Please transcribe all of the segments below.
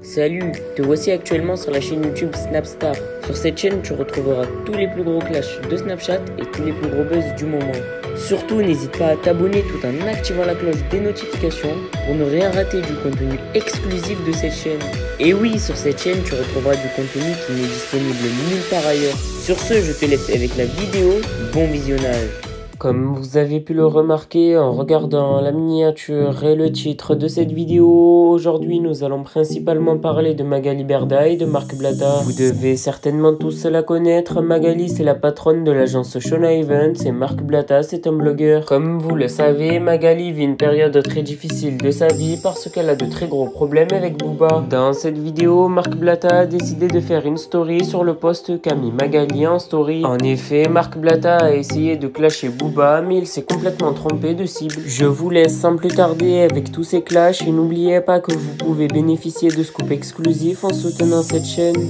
Salut, te voici actuellement sur la chaîne YouTube Snapstar. Sur cette chaîne, tu retrouveras tous les plus gros clashs de Snapchat et tous les plus gros buzz du moment. Surtout, n'hésite pas à t'abonner tout en activant la cloche des notifications pour ne rien rater du contenu exclusif de cette chaîne. Et oui, sur cette chaîne, tu retrouveras du contenu qui n'est disponible nulle part ailleurs. Sur ce, je te laisse avec la vidéo. Bon visionnage. Comme vous avez pu le remarquer en regardant la miniature et le titre de cette vidéo, aujourd'hui nous allons principalement parler de Magali Berda et de Marc Blatta. Vous devez certainement tous la connaître. Magali, c'est la patronne de l'agence Shona Events et Marc Blatta, c'est un blogueur. Comme vous le savez, Magali vit une période très difficile de sa vie parce qu'elle a de très gros problèmes avec Booba. Dans cette vidéo, Marc Blatta a décidé de faire une story sur le post qu'a mis Magali en story. En effet, Marc Blatta a essayé de clasher Booba, mais il s'est complètement trompé de cible. Je vous laisse sans plus tarder avec tous ces clashs et n'oubliez pas que vous pouvez bénéficier de scoops exclusifs en soutenant cette chaîne.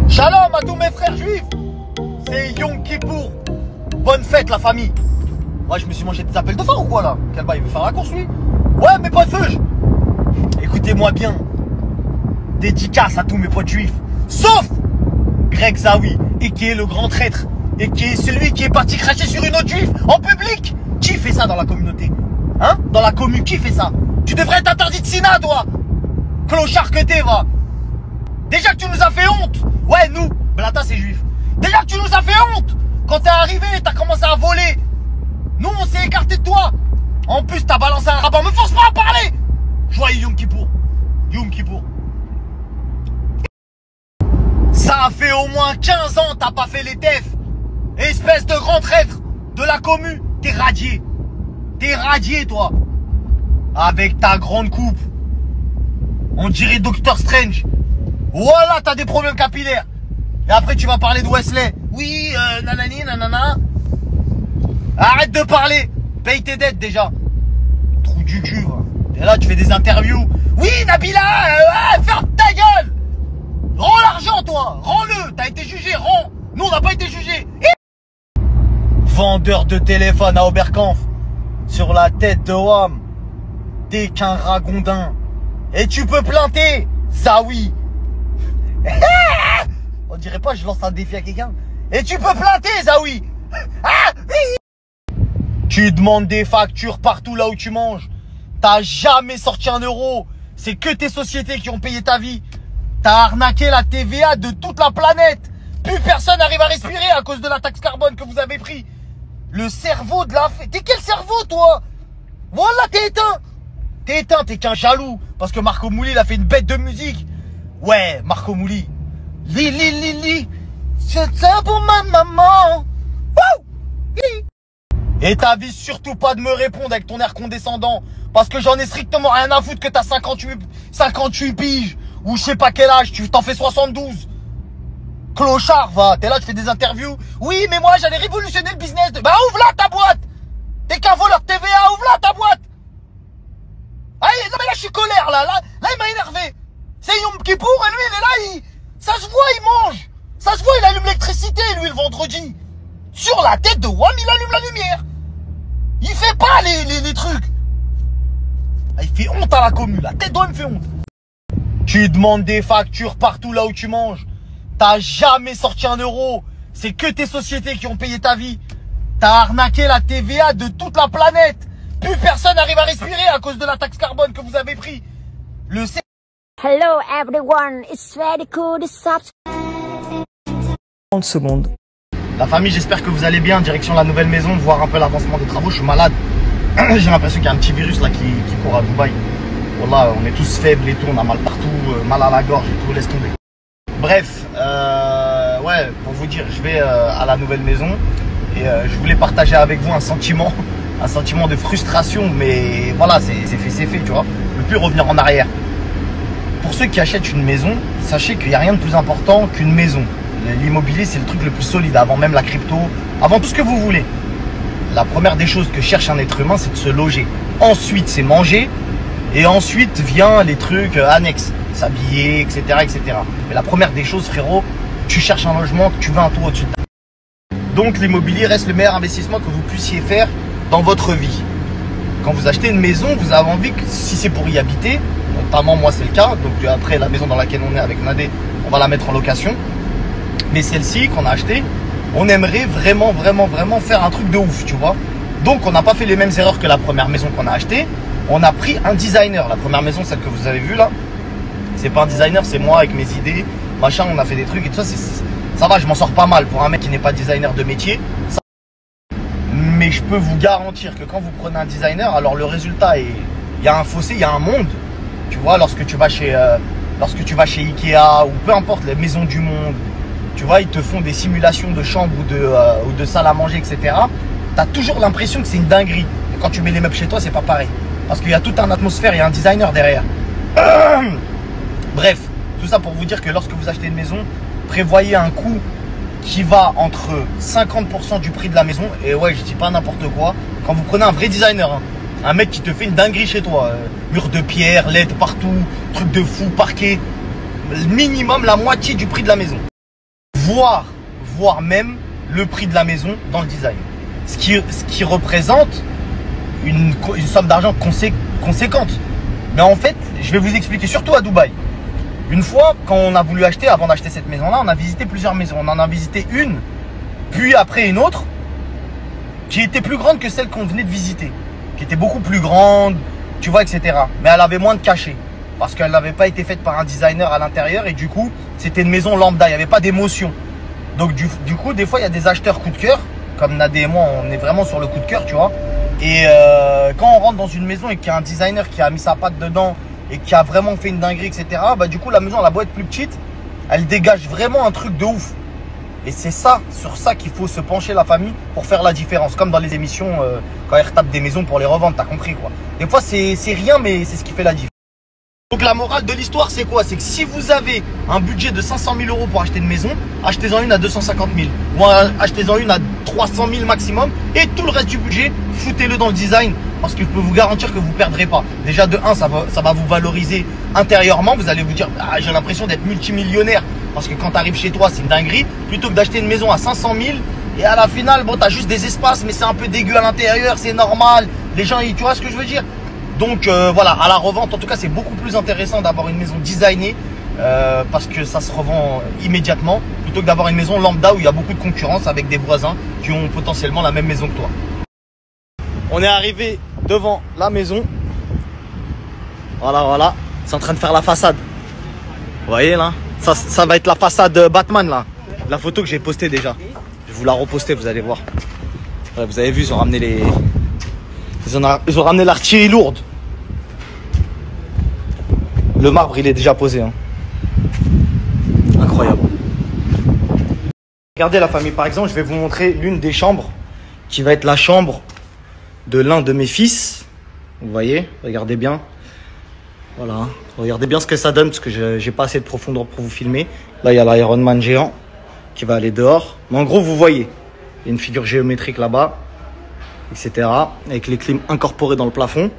Shalom à tous mes frères juifs. C'est Yom Kippour. Bonne fête la famille. Ouais, je me suis mangé des appels de faim ou quoi là? Quel bail, il veut faire la course lui? Ouais, mes potes feuges. Écoutez-moi bien. Dédicace à tous mes potes juifs. Sauf Greg Zawi, et qui est le grand traître, et qui est celui qui est parti cracher sur une autre juive en public. Qui fait ça dans la communauté? Hein? Dans la commune, qui fait ça? Tu devrais être interdit de Sina, toi. Clochard que t'es, va. Déjà que tu nous as fait honte. Ouais, nous, Blatta c'est juif. Déjà que tu nous as fait honte. Quand t'es arrivé, t'as commencé à voler. Nous, on s'est écarté de toi. En plus, t'as balancé un rabbin. Me force pas à parler. Joyeux Yom Kippour. Yom Kippour. Ça fait au moins 15 ans t'as pas fait les teufs. Espèce de grand traître de la commu. T'es radié. T'es radié, toi. Avec ta grande coupe. On dirait Doctor Strange. Voilà, t'as des problèmes capillaires. Et après, tu vas parler de Wesley. Oui, nanani, nanana. Arrête de parler. Paye tes dettes, déjà. Trou du cul, va. T'es là, tu fais des interviews. Oui, Nabila, ferme ta gueule. Rends l'argent, toi. Rends-le. T'as été jugé, rends. Nous, on n'a pas été jugés. Vendeur de téléphone à Oberkampf. Sur la tête de Wam. T'es qu'un ragondin. Et tu peux planter. Ça oui. On dirait pas je lance un défi à quelqu'un. Et tu peux planter, Zawi. Tu demandes des factures partout là où tu manges. T'as jamais sorti un euro. C'est que tes sociétés qui ont payé ta vie. T'as arnaqué la TVA de toute la planète. Plus personne n'arrive à respirer à cause de la taxe carbone que vous avez pris. Le cerveau de la fête. T'es quel cerveau, toi? Voilà, t'es éteint. T'es éteint, t'es qu'un jaloux. Parce que Marco Mouli, il a fait une bête de musique. Ouais, Marco Mouli. Li. C'est ça pour ma maman. Wouh! Et t'avises surtout pas de me répondre avec ton air condescendant. Parce que j'en ai strictement rien à foutre que t'as 58 piges. Ou je sais pas quel âge, tu t'en fais 72. Clochard, va. T'es là, tu fais des interviews. Oui, mais moi, j'allais révolutionner le business de... Bah, ouvre là ta boîte. T'es qu'un voleur de TVA, ouvre là ta boîte. Allez, non mais là, je suis colère, là, il m'a énervé. C'est Yom Kippour, et lui, il est là, ça se voit, il mange. Ça se voit, il allume l'électricité, lui, le vendredi. Sur la tête de Wam, il allume la lumière. Il fait pas les trucs. Ah, il fait honte à la commune, la tête d'homme me fait honte. Tu demandes des factures partout là où tu manges. T'as jamais sorti un euro. C'est que tes sociétés qui ont payé ta vie. T'as arnaqué la TVA de toute la planète. Plus personne n'arrive à respirer à cause de la taxe carbone que vous avez pris. Le Hello everyone, it's very cool to subscribe. 30 secondes. La famille, j'espère que vous allez bien. Direction la nouvelle maison, voir un peu l'avancement des travaux. Je suis malade. J'ai l'impression qu'il y a un petit virus là qui court à Dubaï. Voilà, on est tous faibles et tout, on a mal partout, mal à la gorge et tout, laisse tomber. Bref, ouais, pour vous dire, je vais à la nouvelle maison et je voulais partager avec vous un sentiment de frustration, mais voilà, c'est fait, tu vois. Je ne peux plus revenir en arrière. Pour ceux qui achètent une maison, sachez qu'il n'y a rien de plus important qu'une maison. L'immobilier, c'est le truc le plus solide, avant même la crypto, avant tout ce que vous voulez. La première des choses que cherche un être humain, c'est de se loger. Ensuite, c'est manger. Et ensuite vient les trucs annexes, s'habiller, etc., etc. Mais la première des choses, frérot, tu cherches un logement, tu veux un tour au-dessus de ta. Donc l'immobilier reste le meilleur investissement que vous puissiez faire dans votre vie. quand vous achetez une maison, vous avez envie que, si c'est pour y habiter, notamment moi c'est le cas, donc après la maison dans laquelle on est avec Nadé, on va la mettre en location. Mais celle-ci qu'on a achetée, on aimerait vraiment faire un truc de ouf, tu vois. Donc on n'a pas fait les mêmes erreurs que la première maison qu'on a achetée. On a pris un designer. La première maison, celle que vous avez vue là, c'est pas un designer, c'est moi avec mes idées, machin, on a fait des trucs et tout ça. Ça va, je m'en sors pas mal pour un mec qui n'est pas designer de métier. Mais je peux vous garantir que quand vous prenez un designer, alors le résultat est... Il y a un fossé, il y a un monde. Tu vois, lorsque tu vas chez Ikea ou peu importe, les maisons du monde, tu vois, ils te font des simulations de chambres ou de salles à manger, etc. Tu as toujours l'impression que c'est une dinguerie. Et quand tu mets les meubles chez toi, c'est pas pareil. Parce qu'il y a toute une atmosphère, il y a un designer derrière. Bref, tout ça pour vous dire que lorsque vous achetez une maison, prévoyez un coût qui va entre 50% du prix de la maison. Et ouais, je dis pas n'importe quoi. Quand vous prenez un vrai designer, hein, un mec qui te fait une dinguerie chez toi, mur de pierre, LED partout, truc de fou, parquet, minimum la moitié du prix de la maison. Voire même le prix de la maison dans le design. Ce qui représente une somme d'argent conséquente. Mais en fait, je vais vous expliquer, surtout à Dubaï. Une fois, quand on a voulu acheter, avant d'acheter cette maison-là, on a visité plusieurs maisons. On en a visité une, puis après une autre, qui était plus grande que celle qu'on venait de visiter. Qui était beaucoup plus grande, tu vois, etc. Mais elle avait moins de cachet. Parce qu'elle n'avait pas été faite par un designer à l'intérieur. Et du coup, c'était une maison lambda, il n'y avait pas d'émotion. Donc du coup, des fois, il y a des acheteurs coup de cœur. Comme Nadé et moi, on est vraiment sur le coup de cœur, tu vois. Et quand on rentre dans une maison et qu'il y a un designer qui a mis sa patte dedans et qui a vraiment fait une dinguerie, etc. Bah du coup, la maison, elle a beau être plus petite, elle dégage vraiment un truc de ouf. Et c'est ça, sur ça qu'il faut se pencher la famille pour faire la différence. Comme dans les émissions, quand ils retapent des maisons pour les revendre, t'as compris quoi. Des fois, c'est rien, mais c'est ce qui fait la différence. Donc la morale de l'histoire, c'est quoi? C'est que si vous avez un budget de 500 000 € pour acheter une maison, achetez-en une à 250 000. Ou achetez-en une à 300 000 maximum. Et tout le reste du budget, foutez-le dans le design. Parce que je peux vous garantir que vous ne perdrez pas. Déjà de 1, ça va vous valoriser intérieurement. Vous allez vous dire, ah, j'ai l'impression d'être multimillionnaire. Parce que quand tu arrives chez toi, c'est une dinguerie. Plutôt que d'acheter une maison à 500 000. Et à la finale, bon, tu as juste des espaces, mais c'est un peu dégueu à l'intérieur. C'est normal. Les gens, tu vois ce que je veux dire? Donc voilà, à la revente, en tout cas, c'est beaucoup plus intéressant d'avoir une maison designée parce que ça se revend immédiatement plutôt que d'avoir une maison lambda où il y a beaucoup de concurrence avec des voisins qui ont potentiellement la même maison que toi. On est arrivé devant la maison. Voilà. C'est en train de faire la façade. Vous voyez là? Ça va être la façade Batman là. La photo que j'ai postée déjà. Je vais vous la reposter, vous allez voir. Ouais, vous avez vu, ils ont ramené les... Ils ont ramené l'artillerie lourde. Le marbre, il est déjà posé. Hein. Incroyable. Regardez la famille, par exemple, je vais vous montrer l'une des chambres qui va être la chambre de l'un de mes fils. Vous voyez, regardez bien. Voilà, regardez bien ce que ça donne parce que j'ai pas assez de profondeur pour vous filmer. Là, il y a l'Iron Man géant qui va aller dehors. Mais en gros, vous voyez, il y a une figure géométrique là-bas, etc. Avec les clims incorporés dans le plafond.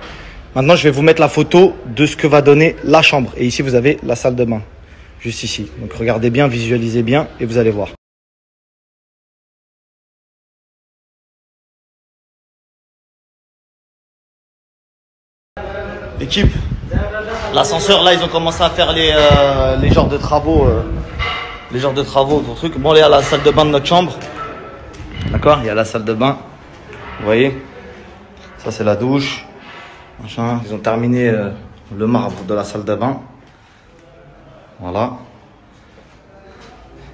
Maintenant, je vais vous mettre la photo de ce que va donner la chambre. Et ici, vous avez la salle de bain, juste ici. Donc, regardez bien, visualisez bien et vous allez voir. L'équipe, l'ascenseur, là, ils ont commencé à faire les genres de travaux. Les genres de travaux, ton truc. Bon, là, il y a la salle de bain de notre chambre. D'accord? Il y a la salle de bain. Vous voyez? Ça, c'est la douche. Machin. Ils ont terminé le marbre de la salle de bain. Voilà.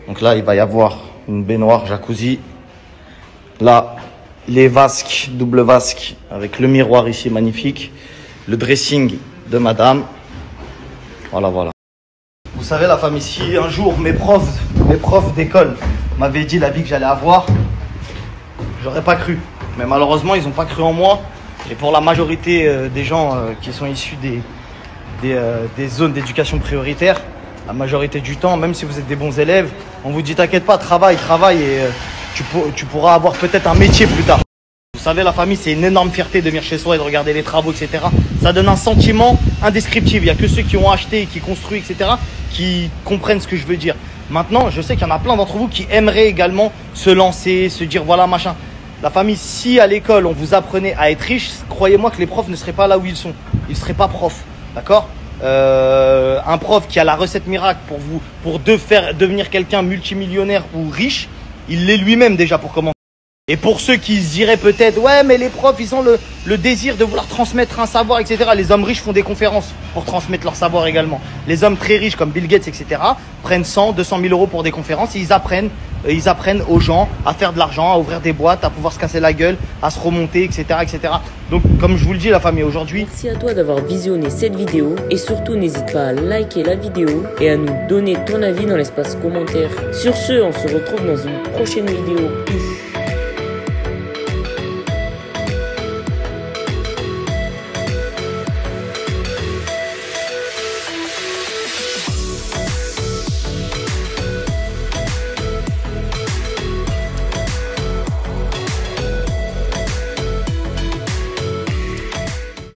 Donc là, il va y avoir une baignoire, jacuzzi. Là, les vasques, double vasque, avec le miroir ici, magnifique. Le dressing de madame. Voilà. Vous savez, la famille, si un jour mes profs d'école m'avaient dit la vie que j'allais avoir, j'aurais pas cru. Mais malheureusement, ils n'ont pas cru en moi. Et pour la majorité des gens qui sont issus des zones d'éducation prioritaire, la majorité du temps, même si vous êtes des bons élèves, on vous dit t'inquiète pas, travaille et tu pourras avoir peut-être un métier plus tard. Vous savez, la famille, c'est une énorme fierté de venir chez soi et de regarder les travaux, etc. Ça donne un sentiment indescriptible. Il n'y a que ceux qui ont acheté, qui construisent, etc. qui comprennent ce que je veux dire. Maintenant, je sais qu'il y en a plein d'entre vous qui aimeraient également se lancer, se dire voilà machin. La famille, si à l'école on vous apprenait à être riche, croyez-moi que les profs ne seraient pas là où ils sont. Ils ne seraient pas profs, d'accord? Un prof qui a la recette miracle pour devenir quelqu'un multimillionnaire ou riche, il l'est lui-même déjà pour commencer. Et pour ceux qui se diraient peut-être, ouais, mais les profs, ils ont le désir de vouloir transmettre un savoir, etc. Les hommes riches font des conférences pour transmettre leur savoir également. Les hommes très riches comme Bill Gates, etc. prennent 100, 200 000 euros pour des conférences et ils apprennent aux gens à faire de l'argent, à ouvrir des boîtes, à pouvoir se casser la gueule, à se remonter, etc., etc. Donc, comme je vous le dis, la famille, aujourd'hui... Merci à toi d'avoir visionné cette vidéo et surtout n'hésite pas à liker la vidéo et à nous donner ton avis dans l'espace commentaire. Sur ce, on se retrouve dans une prochaine vidéo. Peace.